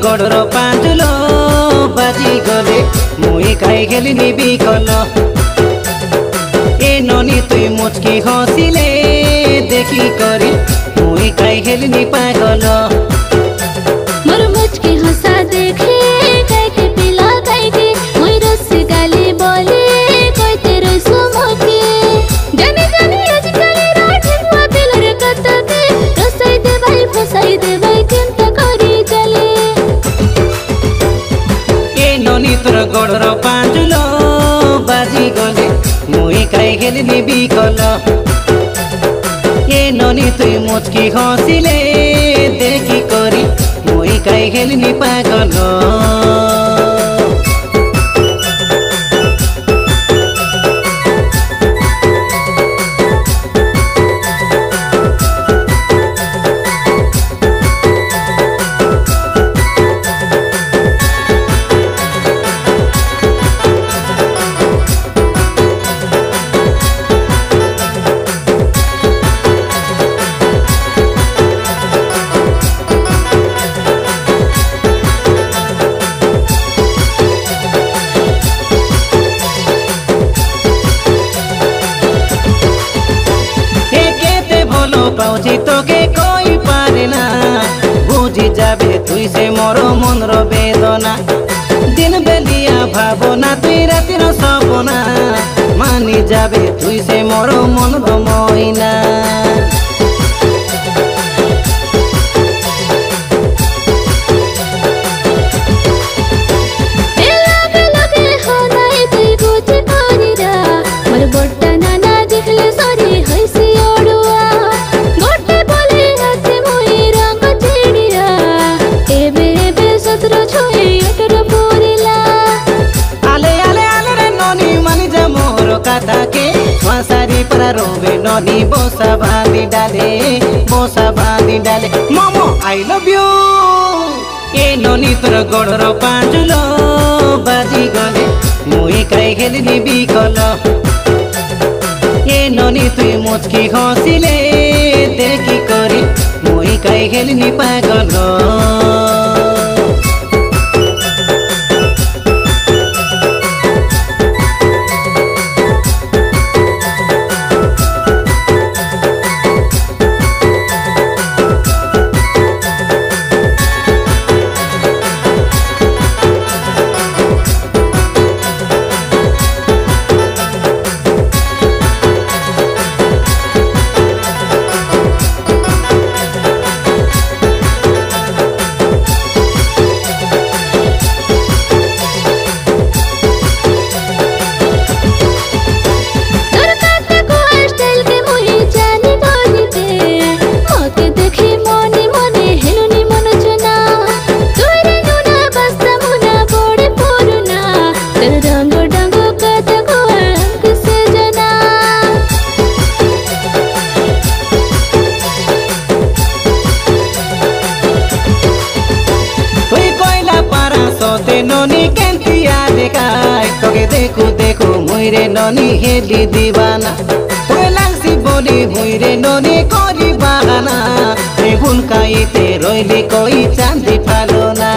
gutter पाँचुलो बाजी गले मुई खाई खेलिनी बिकल ए ननी तुई मुचकी हसिले देखी करी मुई खाई खेलिनी पागल मोर मुचकी हंसा देखे काइके पिला काइके मुई रस्सी गाली बोले कोई तेरे सुमुके जाने जाने आजकल राठे हुआ पिलर कतके रसाई दे भाई फसाई दे भाई चिंता करी चले ए ननी तोर गडर पाँचुलो बाजी गले मुई खाई खेलिनी बिकल ए ननी तुई मुचकी हसिले देखी करी मुई खाई खेलिनी पागल पाउची তোকে কই পারে না বুঝি যাবে তুই সে মোর মনর বেদনা দিন বেলিয়া ভাবনা তুই রাতির সপনা মানি যাবে তুই সে মোর মনর মইনা ताके वासारी पर रोवे ननी बोसा बांधी डाले momo I love U A ननी तोर गडर पाँचुलो बाजी गले मुई खाई खेलिनी बिकल ए ननी तुई मुचकी हसिले देखी करी मुई खाई खेलिनी पागल ननी केंतिया देखाय तोके देखो देखो मुइरे ननी हेली दीवाना तोके लांसी बोली मुइरे ननी करी बागाना ए हुनकाइते रोइली कोई चांदी फालोना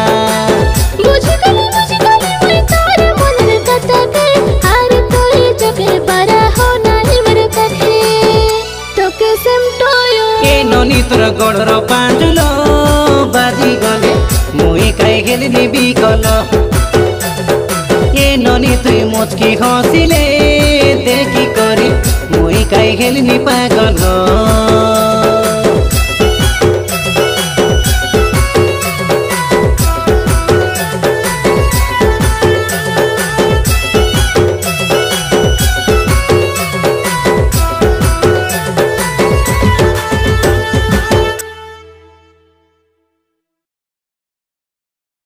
बुझी गली मुई तार मनर कतके हार तोई चके पारा हो नाही मर कथे तोके सेमटोयो ए ननी तोर गडर पाँचुलो बाजी गले मुई खाई खेलिनी बिकल ए ननी तुई मुचकी हसिले देखी करी मुई खाई खेलिनी पागल